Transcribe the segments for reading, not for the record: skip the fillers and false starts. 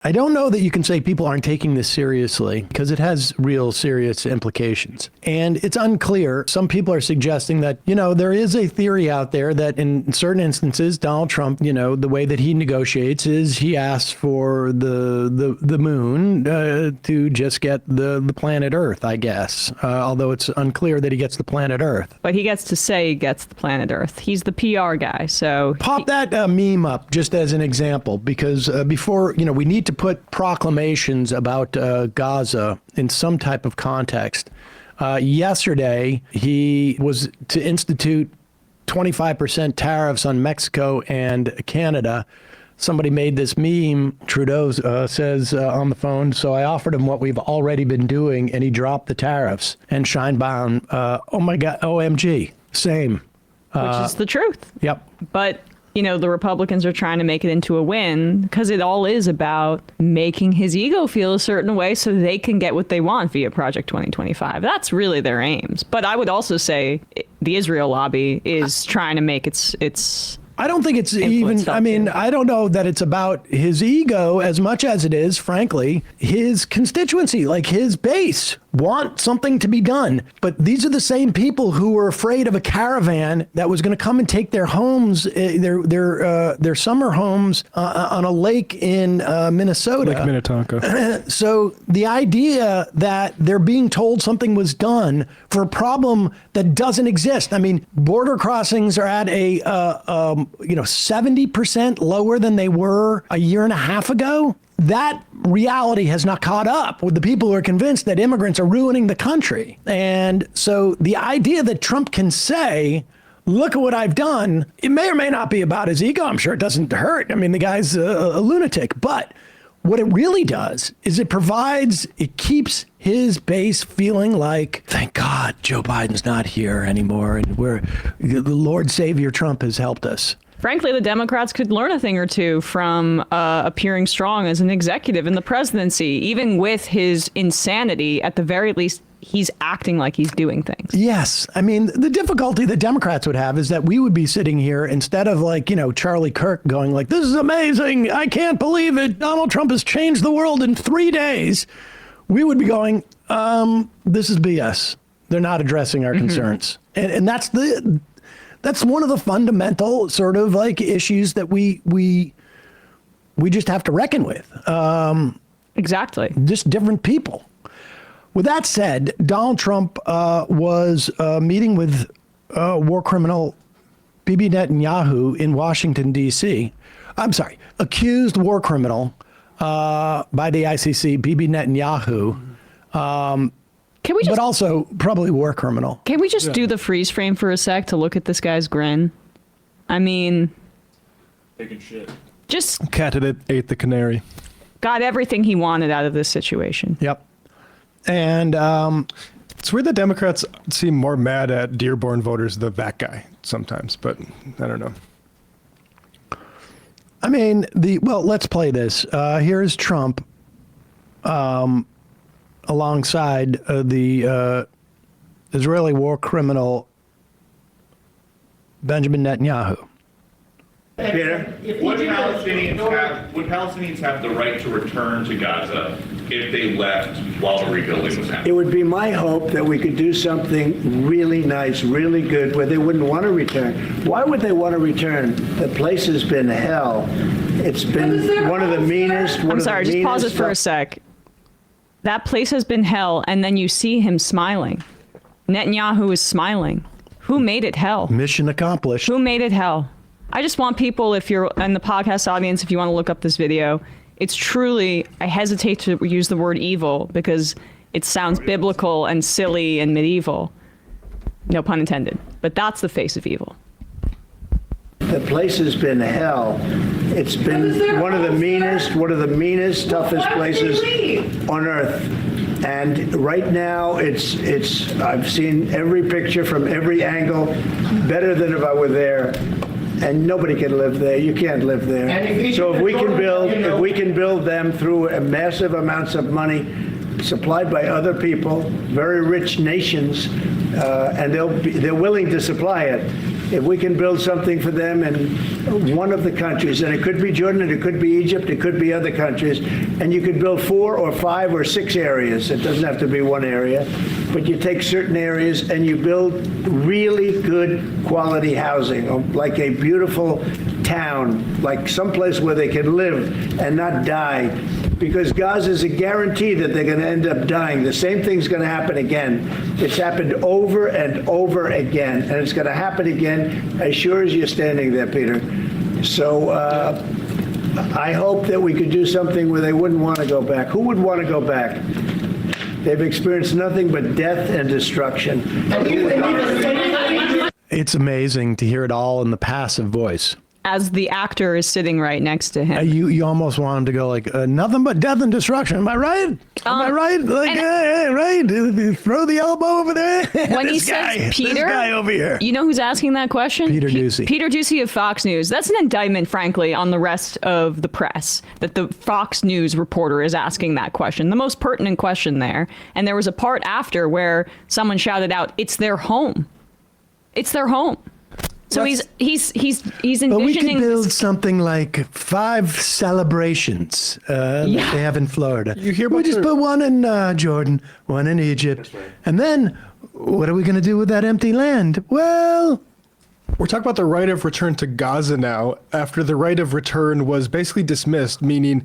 I don't know that you can say people aren't taking this seriously because it has real serious implications. And it's unclear. Some people are suggesting that, there is a theory out there that in certain instances, Donald Trump, the way that he negotiates is he asks for the moon to just get the planet Earth, I guess, although it's unclear that he gets the planet Earth. But he gets to say he gets the planet Earth. He's the PR guy. So pop that meme up just as an example, because before, we need to put proclamations about Gaza in some type of context. Yesterday, he was to institute 25% tariffs on Mexico and Canada. Somebody made this meme. Trudeau says on the phone, so I offered him what we've already been doing, and he dropped the tariffs. And Scheinbaum, oh my God, OMG, same. Which is the truth. Yep. But the Republicans are trying to make it into a win because it all is about making his ego feel a certain way so they can get what they want via Project 2025. That's really their aims. But I would also say the Israel lobby is trying to make its I don't think it's even, I don't know that it's about his ego as much as it is, frankly, his constituency, like his base want something to be done. But these are the same people who were afraid of a caravan that was going to come and take their homes, their summer homes on a lake in Minnesota. Lake Minnetonka. So the idea that they're being told something was done for a problem that doesn't exist. I mean, border crossings are at a 70% lower than they were a year and a half ago. That reality has not caught up with the people who are convinced that immigrants are ruining the country. And so the idea that Trump can say, look at what I've done, it may or may not be about his ego. I'm sure it doesn't hurt. I mean, the guy's a lunatic. But what it really does is it keeps his base feeling like, thank God Joe Biden's not here anymore. And the Lord Savior Trump has helped us. Frankly, the Democrats could learn a thing or two from appearing strong as an executive in the presidency. Even with his insanity, at the very least, he's acting like he's doing things. Yes. I mean, the difficulty the Democrats would have is that we would be sitting here instead of Charlie Kirk going like, this is amazing. I can't believe it. Donald Trump has changed the world in 3 days. We would be going, this is BS. They're not addressing our concerns. And that's one of the fundamental sort of issues that we just have to reckon with. Exactly. Just different people. With that said, Donald Trump was meeting with war criminal Bibi Netanyahu in Washington, D.C. I'm sorry, accused war criminal by the ICC, Bibi Netanyahu. But also probably war criminal. Can we just do the freeze frame for a sec to look at this guy's grin? I mean, taking shit. Just cat that ate the canary. Got everything he wanted out of this situation. Yep. And it's weird that Democrats seem more mad at Dearborn voters than that guy sometimes, but I don't know. I mean, let's play this. Here's Trump alongside the Israeli war criminal Benjamin Netanyahu. Peter? Would Palestinians have the right to return to Gaza if they left while the rebuilding was happening? It would be my hope that we could do something really nice, really good, where they wouldn't want to return. Why would they want to return? The place has been hell. It's been one of the meanest. I'm sorry, just pause it for a sec. That place has been hell, and then you see him smiling. Netanyahu is smiling. Who made it hell? Mission accomplished. Who made it hell? I just want people, if you're in the podcast audience, if you want to look up this video, it's truly, I hesitate to use the word evil because it sounds biblical and silly and medieval. No pun intended. But that's the face of evil. The place has been hell. It's been one of the meanest, toughest places on earth. And right now, I've seen every picture from every angle, better than if I were there. And nobody can live there. You can't live there. So if we can build them through massive amounts of money supplied by other people, very rich nations, and they're willing to supply it. If we can build something for them in one of the countries, and it could be Jordan, and it could be Egypt, it could be other countries, and you could build 4 or 5 or 6 areas. It doesn't have to be one area, but you take certain areas and you build really good quality housing, like a beautiful town, like someplace where they can live and not die. Because Gaza is a guarantee that they're going to end up dying. The same thing's going to happen again. It's happened over and over again, and it's going to happen again as sure as you're standing there, Peter. So I hope that we could do something where they wouldn't want to go back. Who would want to go back? They've experienced nothing but death and destruction. It's amazing to hear it all in the passive voice. As the actor is sitting right next to him. You almost want him to go like, nothing but death and destruction. Am I right? Am I right? Like, right? Throw the elbow over there. When he This says guy, Peter, this guy over here. You know who's asking that question? Peter Doocy. Peter Doocy of Fox News. That's an indictment, frankly, on the rest of the press, that the Fox News reporter is asking that question, the most pertinent question there. And there was a part after where someone shouted out, "It's their home. It's their home." So he's envisioning. But we could build something like 5 celebrations that they have in Florida. You hear about we just put one in Jordan, one in Egypt, and then what are we going to do with that empty land? Well, We're talking about the right of return to Gaza now, after the right of return was basically dismissed, meaning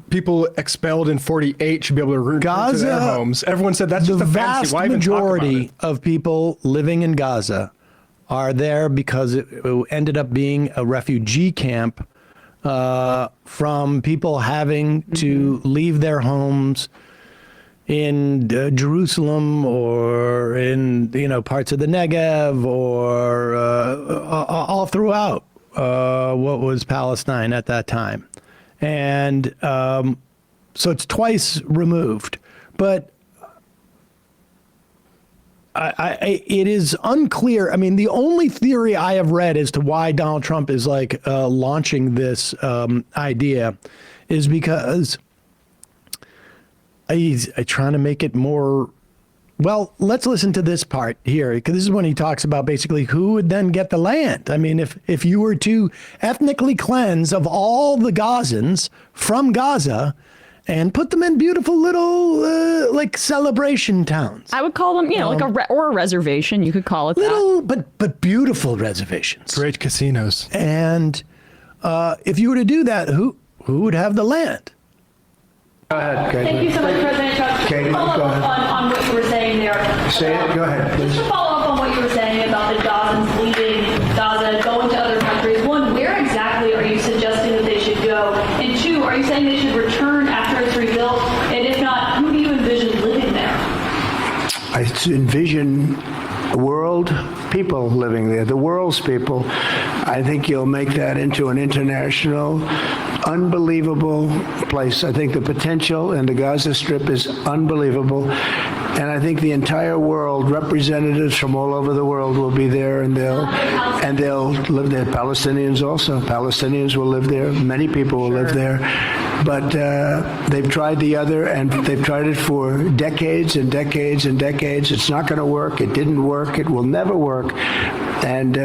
people expelled in 48 should be able to return to their homes. Everyone said that's just the a fantasy. vast Why even talk about majority it? of people living in Gaza are there because it ended up being a refugee camp from people having to leave their homes in Jerusalem or in parts of the Negev or all throughout what was Palestine at that time, and so it's twice removed, but. It is unclear. I mean, the only theory I have read as to why Donald Trump is launching this idea is because he's trying to make it more. Well, let's listen to this part here, because this is when he talks about basically who would then get the land. I mean, if you were to ethnically cleanse of all the Gazans from Gaza and put them in beautiful little celebration towns. I would call them, like a reservation. You could call it little, that. but beautiful reservations. Great casinos. And if you were to do that, who would have the land? Go ahead, Kate. Thank you so much, President Trump. Katie, Follow go up ahead. on what you were saying there. Say it. Go ahead, please. Just to follow up on what you were saying about the Gazans leaving Gaza, going to other countries. One, where exactly are you suggesting that they should go? And 2, are you saying they should return after it's rebuilt? And if not, who do you envision living there? I envision world people living there, the world's people. I think you'll make that into an international, unbelievable place. I think the potential in the Gaza Strip is unbelievable. And I think the entire world, representatives from all over the world will be there, and they'll live there. Palestinians also. Palestinians will live there. Many people will live there. But they've tried the other, and they've tried it for decades and decades and decades. It's not going to work. It didn't work. It will never work. And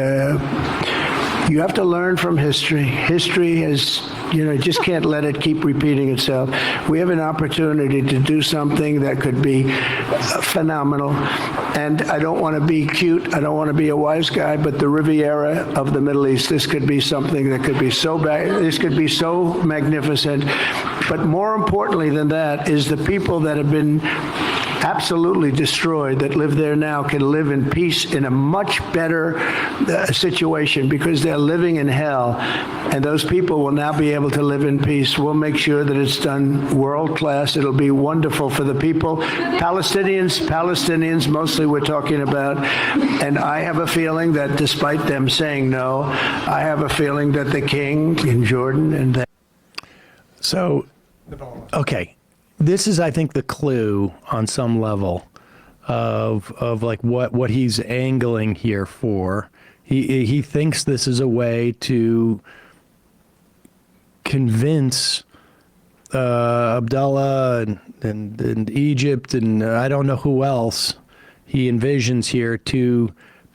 you have to learn from history. History has, you just can't let it keep repeating itself. We have an opportunity to do something that could be phenomenal. And I don't want to be cute. I don't want to be a wise guy, but the Riviera of the Middle East, this could be something that could be so this could be so magnificent. But more importantly than that is the people that have been absolutely destroyed that live there now can live in peace in a much better situation, because they're living in hell, and those people will now be able to live in peace. We'll make sure that it's done world class. It'll be wonderful for the people. Palestinians mostly we're talking about, and I have a feeling that despite them saying no, I have a feeling that the king in Jordan and that. So, okay. This is, I think, the clue on some level of like what he's angling here for. He thinks this is a way to convince Abdullah and Egypt and I don't know who else he envisions here to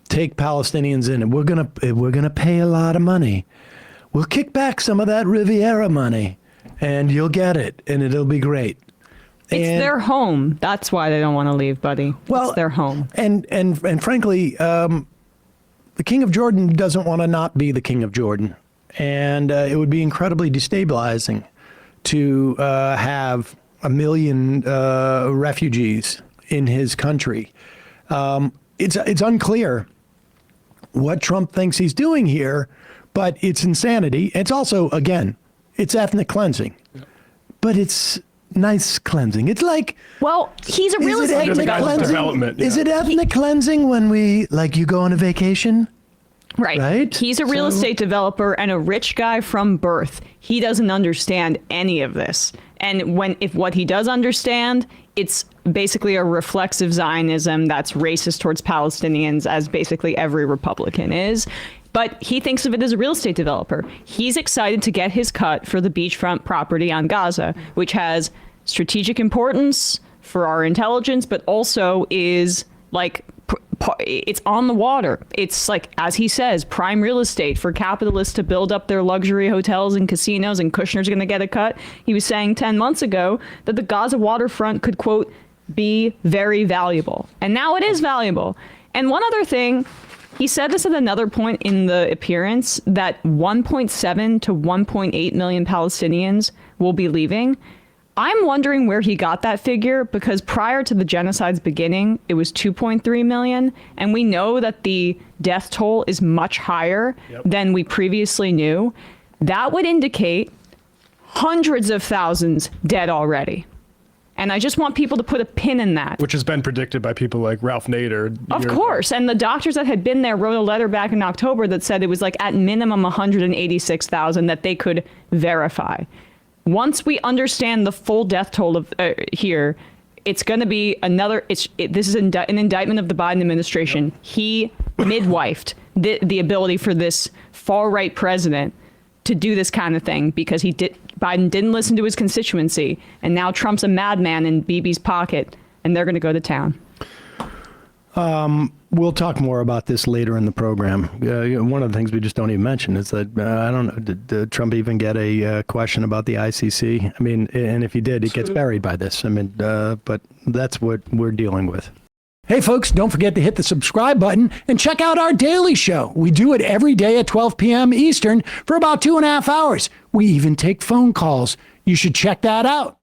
take Palestinians in, and we're gonna pay a lot of money. We'll kick back some of that Riviera money, and you'll get it, and it'll be great. It's their home. That's why they don't want to leave, buddy. Well, it's their home. And frankly, the King of Jordan doesn't want to not be the King of Jordan, and it would be incredibly destabilizing to have 1 million refugees in his country. It's unclear what Trump thinks he's doing here, but it's insanity. It's also, again, it's ethnic cleansing, but it's nice cleansing. It's like, well, he's a real estate development. Is it ethnic cleansing when you go on a vacation? Right. He's a real estate developer and a rich guy from birth. He doesn't understand any of this. And if what he does understand, it's basically a reflexive Zionism that's racist towards Palestinians, as basically every Republican is. But he thinks of it as a real estate developer. He's excited to get his cut for the beachfront property on Gaza, which has strategic importance for our intelligence, but also is like, it's on the water. It's like, as he says, prime real estate for capitalists to build up their luxury hotels and casinos, and Kushner's going to get a cut. He was saying 10 months ago that the Gaza waterfront could, quote, be very valuable. And now it is valuable. And one other thing, he said this at another point in the appearance, that 1.7 to 1.8 million Palestinians will be leaving. I'm wondering where he got that figure, because prior to the genocide's beginning, it was 2.3 million. And we know that the death toll is much higher than we previously knew. That would indicate hundreds of thousands dead already. And I just want people to put a pin in that. Which has been predicted by people like Ralph Nader. Of course. And the doctors that had been there wrote a letter back in October that said it was like at minimum 186,000 that they could verify. Once we understand the full death toll of here, it's going to be another. This is an indictment of the Biden administration. He midwifed the ability for this far right president to do this kind of thing, because Biden didn't listen to his constituency, and now Trump's a madman in Bibi's pocket, and they're going to go to town. We'll talk more about this later in the program. One of the things we just don't even mention is that, I don't know, did Trump even get a question about the ICC? I mean, and if he did, it gets buried by this. I mean, but that's what we're dealing with. Hey, folks, don't forget to hit the subscribe button and check out our daily show. We do it every day at 12 p.m. Eastern for about 2.5 hours. We even take phone calls. You should check that out.